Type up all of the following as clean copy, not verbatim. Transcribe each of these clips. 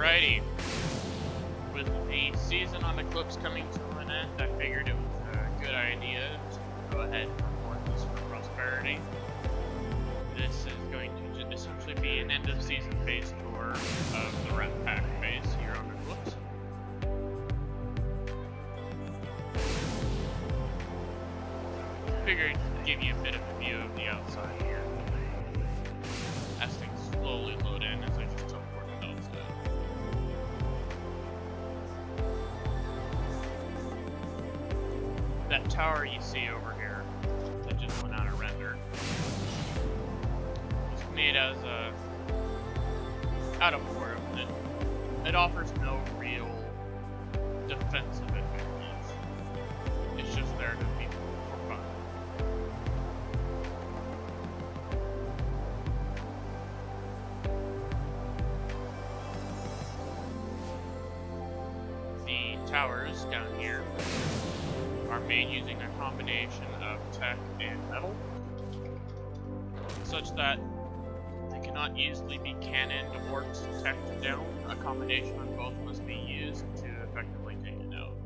Alrighty. With the season on Eclipse coming to an end, I figured it was a good idea to go ahead and report this for Prosperity. This is going to essentially be an end of season phase tour of the Rat Pack base here on Eclipse. Figured to give you a bit of a view of the outside here, as things slowly load in as I just teleported outside. That tower you see over here that just went out of render was made as a out of order. It offers no real defensive advantage. It's just there to be for fun. The towers down here are made using a combination of tech and metal, such that they cannot easily be cannoned or teched down. A combination of both must be used to effectively take it out.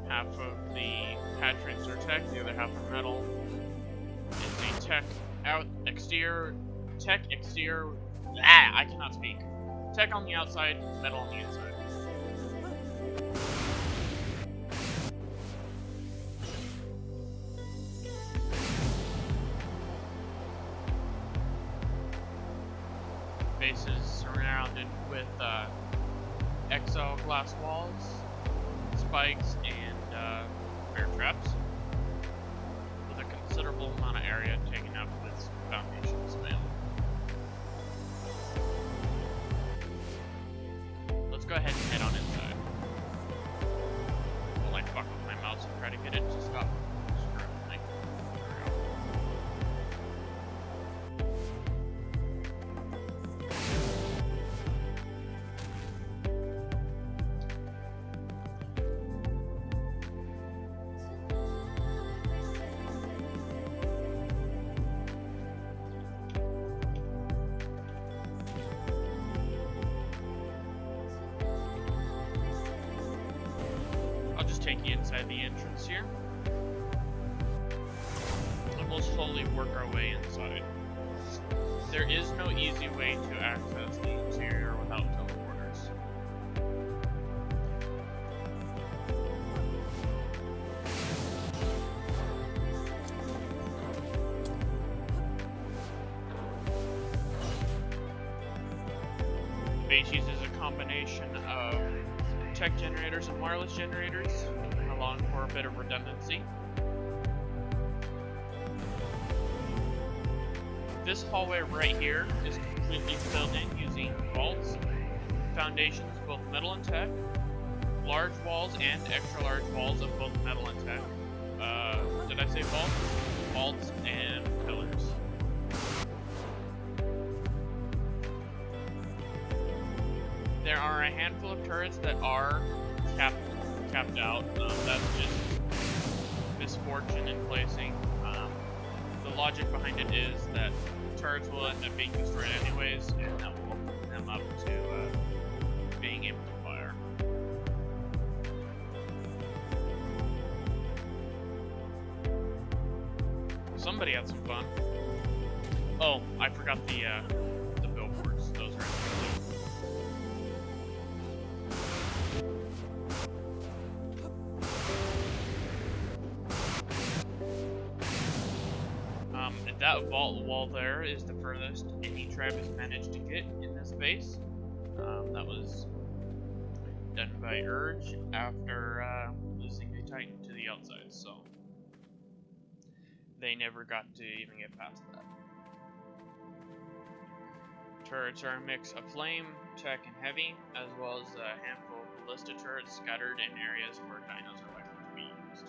Half of the hatch rings are tech, the other half are metal. It's a tech exterior. I cannot speak. Tech on the outside, metal on the inside. Base is surrounded with exo glass walls, spikes, and bear traps, with a considerable amount of area taken up with foundation span. Let's go ahead and head on inside. While I fuck with my mouse and try to get it to stop. I'll just take you inside the entrance here, and we'll slowly work our way inside. There is no easy way to access the interior without teleporters. Base uses a combination of tech generators and wireless generators, along for a bit of redundancy. This hallway right here is completely filled in using vaults, foundations, both metal and tech, large walls and extra large walls of both metal and tech. Did I say vaults? Vaults and pillars. There are a handful of turrets that are capped out. That's just misfortune in placing. The logic behind it is that turrets will end up being destroyed anyways, and that will open them up to being able to fire. Somebody had some fun. Oh, I forgot the billboards. Those are in there too. That vault wall there is the furthest any tribe has managed to get in this base. That was done by Urge after losing a Titan to the outside, so they never got to even get past that. Turrets are a mix of flame, tech, and heavy, as well as a handful of ballista turrets scattered in areas where dinos are likely to be used.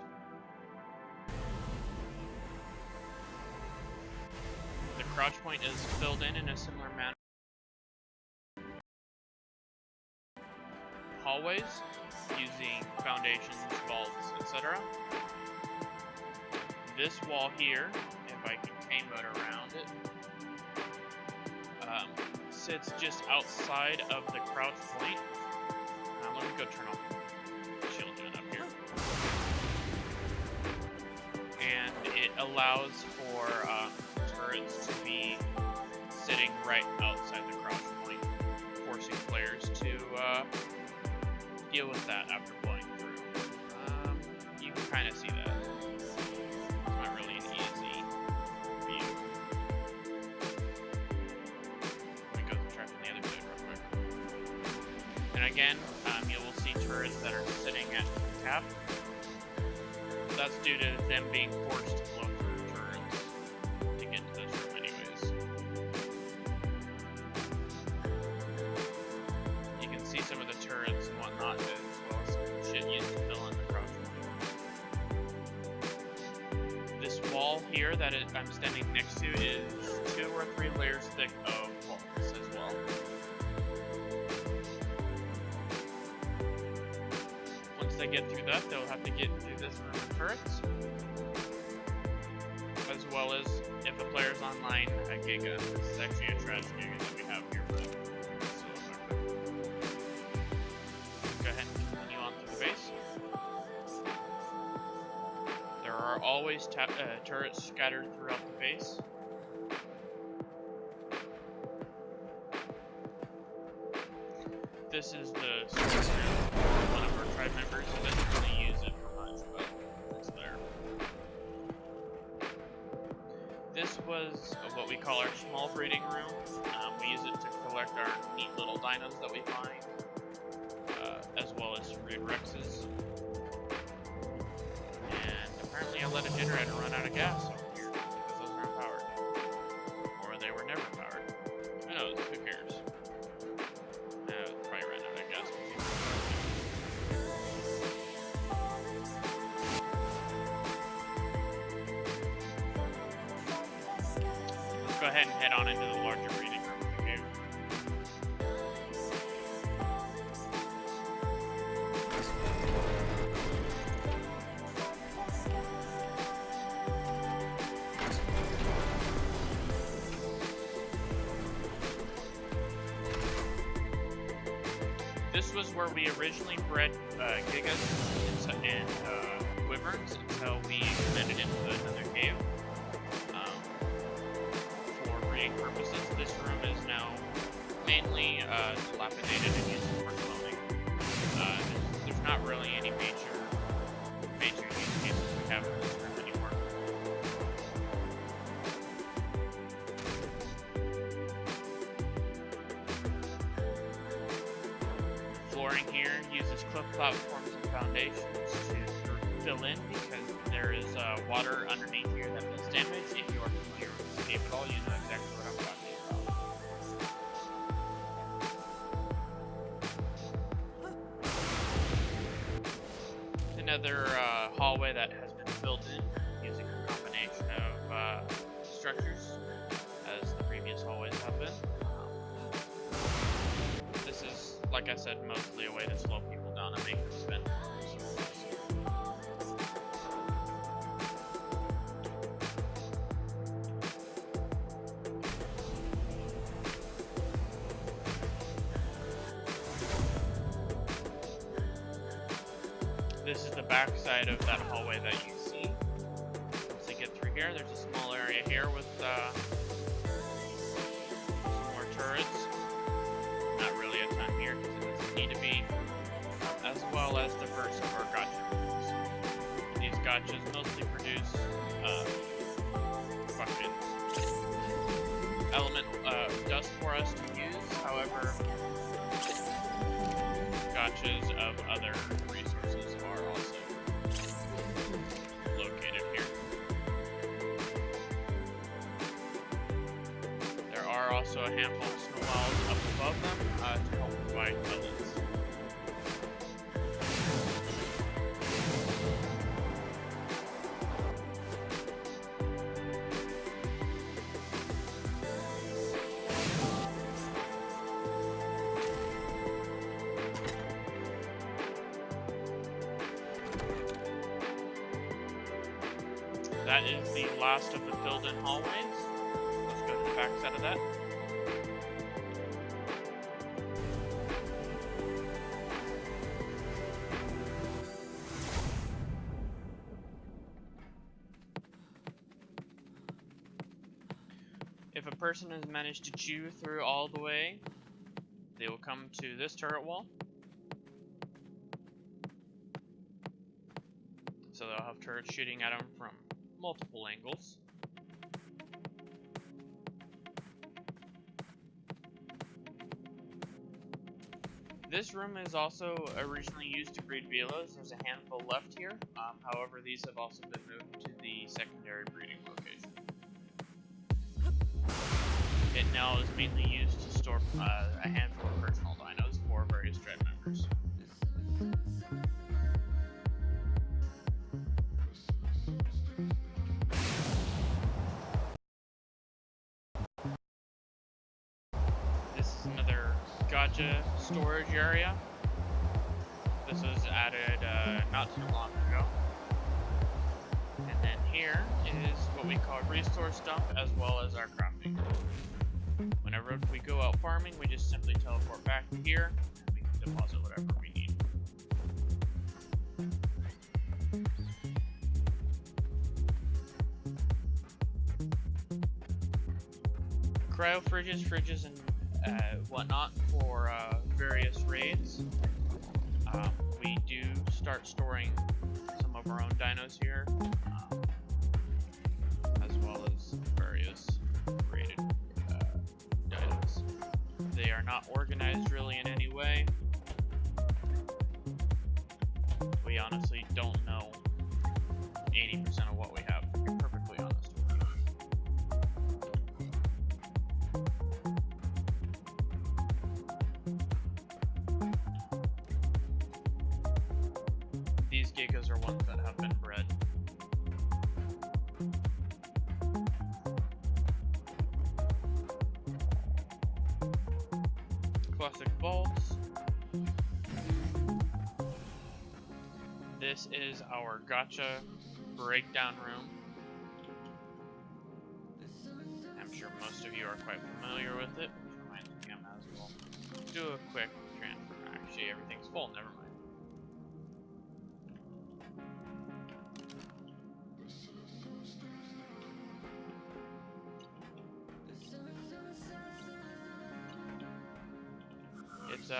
The crouch point is filled in a similar manner. Hallways, using foundations, vaults, etc. This wall here, if I can K-mode around it, sits just outside of the crouch point. Let me go turn off the shield gen up here. And it allows for turrets to be sitting right outside the crouch point, forcing players to deal with that after blowing through. You can kind of see that. It's not really an easy view. Let me go try from the other side real quick. And again, you will see turrets that are sitting at cap. That's due to them being forced to blow through turrets to get to this room anyways. You can see some of the turrets and whatnot as well as some shit used to fill in the crouch point. This wall here that I'm standing next to is 2 or 3 layers thick of walls as well. Once they get through that, they'll have to get through this room of turrets, as well as if a player's online at Giga. This is actually a trash Giga that we have here, but it's still effective. Go ahead and continue on through the base. There are always turrets scattered throughout the base. This is the source now. One of our tribe members doesn't really use it for much, but it's there. This was what we call our small breeding room. We use it to collect our neat little dinos that we find, as well as rude rexes. And apparently I let a generator run out of gas over here because those aren't powered. Or they were never powered. Who knows? Who cares? Probably ran out of gas. Let's go ahead and head on into the larger breeding room with you. This was where we originally bred gigas and wyverns until we expanded into another cave. For breeding purposes, this room is now mainly dilapidated and used for cloning. There's not really any major use cases we have in this room anymore. Flooring here uses cliff platforms and foundations to fill in because there is water underneath here that does damage. If you are familiar with this cave at all, you know exactly what I'm talking about. Another hallway that has been filled in using a combination of structures, as the previous hallways have been. This is, like I said, mostly a way to slow people down and make them spend more resources. This is the back side of that hallway that you see. Once you get through here, there's a small area here with some more turrets. Not really a ton here because it doesn't need to be, as well as the first of our gotcha rooms. These gotchas mostly produce fucking element dust for us to use. However, gotchas of other resources are also located here. There are also a handful of snow walls up above them to help provide pellets. That is the last of the filled-in hallways. Let's go to the back side of that. If a person has managed to chew through all the way, they will come to this turret wall. So they'll have turrets shooting at them from multiple angles. This room is also originally used to breed velas. There's a handful left here. However, these have also been moved to the secondary breeding location. It now is mainly used to store a handful of personal dinos for various dread members. This is another gacha storage area. This was added not too long ago. And then here is what we call resource dump, as well as our crafting room. Whenever we go out farming, we just simply teleport back to here, and we can deposit whatever we need. Cryo fridges, and whatnot for various raids. We do start storing some of our own dinos here, as well as various rated dinos. They are not organized really in any way. We honestly don't know 80% of what we have, to be perfectly honest with you. These gigas are ones that have been bred. Classic vaults. This is our gacha breakdown room. I'm sure most of you are quite familiar with it, which reminds me I might as well do a quick transfer. Actually, everything's full, never mind. It's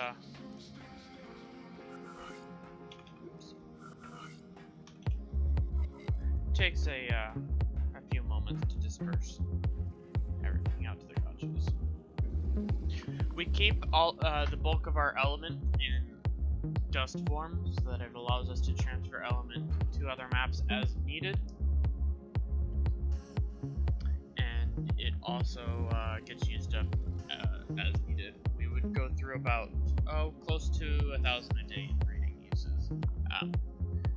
takes a few moments to disperse everything out to the gachas. We keep all the bulk of our element in dust form so that it allows us to transfer element to other maps as needed, and it also gets used up as needed. We would go through about close to 1,000 a day in breeding uses.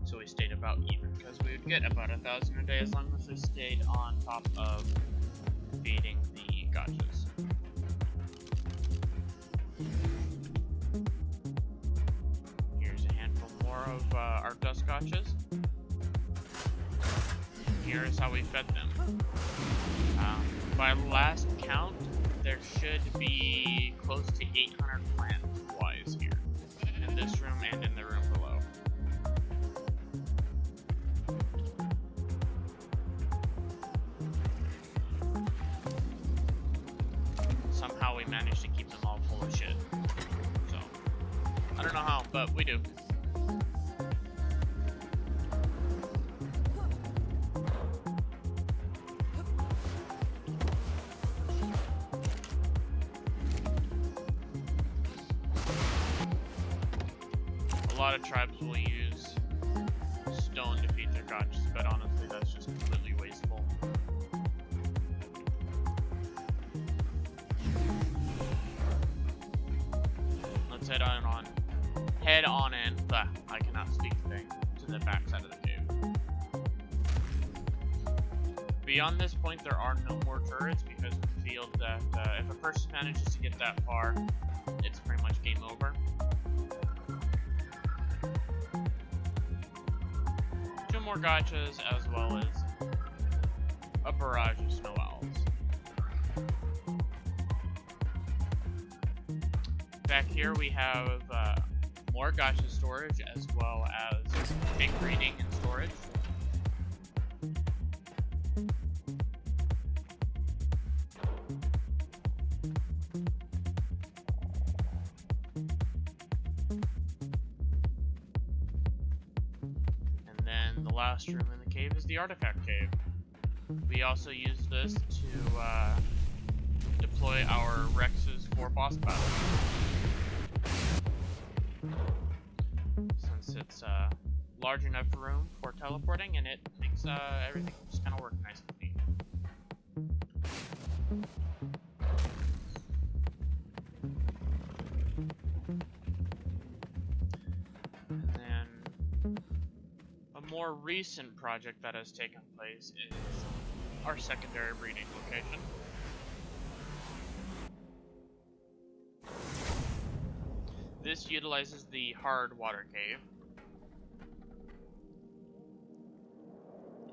So we stayed about even because we would get about 1,000 a day as long as we stayed on top of feeding the gachas. Here's a handful more of our dust gachas. Here's how we fed them. By last count, there should be close to 800 plant-wise here, in this room and in the room below. Somehow we managed to keep them all full of shit. So, I don't know how, but we do. A lot of tribes will use stone to feed their gachas, but honestly that's just completely wasteful. Let's head on in. I cannot speak today, to the back side of the cave. Beyond this point there are no more turrets because we feel that if a person manages to get that far, it's pretty much game over. Two more gachas as well as a barrage of snow owls. Back here we have more gacha storage as well as big breeding and storage. then the last room in the cave is the artifact cave. We also use this to deploy our Rexes for boss battles. Since it's large enough room for teleporting, and it makes everything just kind of work nice and neat. And then a more recent project that has taken place is our secondary breeding location. This utilizes the hard water cave.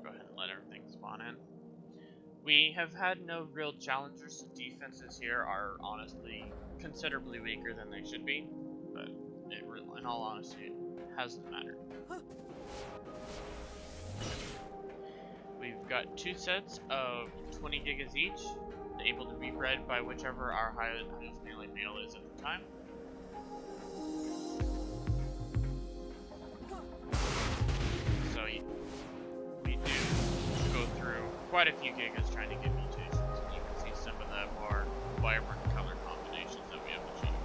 Go ahead and let everything spawn in. We have had no real challengers. The defenses here are honestly considerably weaker than they should be, but in all honesty, it hasn't mattered. We've got 2 sets of 20 gigas each, able to be bred by whichever our highest melee male is at the time. So we do go through quite a few gigas trying to get mutations, and you can see some of the more vibrant color combinations that we have achieved.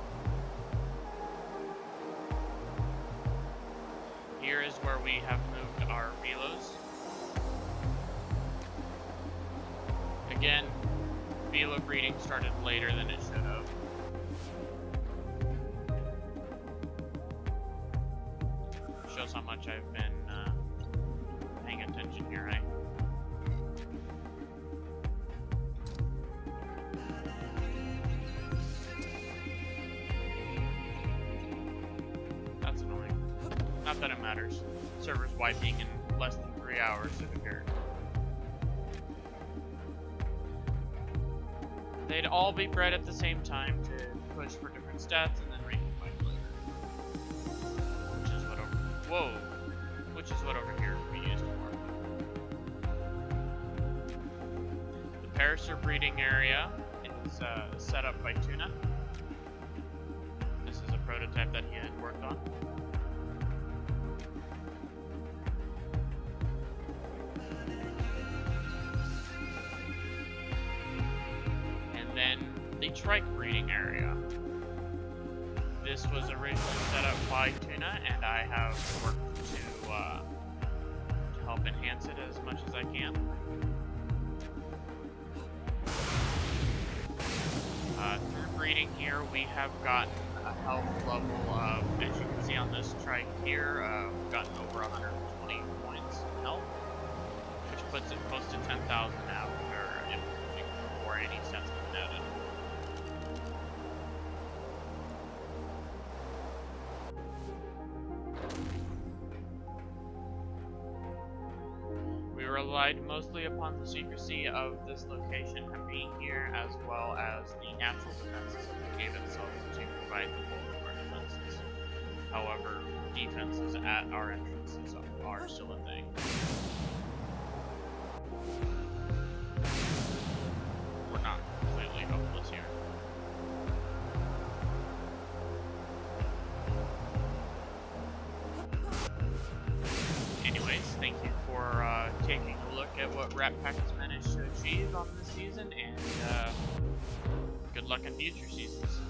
Here is where we have moved our velos. Again, velo breeding started later than it should have. Shows how much I've been paying attention here, right? That's annoying. Not that it matters. Server's wiping in less than 3 hours, if it cared. They'd all be bred at the same time to push for different stats and then recombine later. Which is what over here we used for. The Parasaur breeding area is set up by Tuna. This is a prototype that he had worked on. Then the trike breeding area. This was originally set up by Tuna, and I have worked to help enhance it as much as I can. Through breeding here, we have gotten a health level of, as you can see on this trike here, we've gotten over 120 points in health, which puts it close to 10,000 now, or before any stats have been added. We relied mostly upon the secrecy of this location and being here, as well as the natural defenses of the cave itself to provide the bulk of our defenses. However, defenses at our entrances are still a thing. We're not completely hopeless here. Anyways, thank you for taking a look at what Rat Pack has managed to achieve on this season, and good luck in future seasons.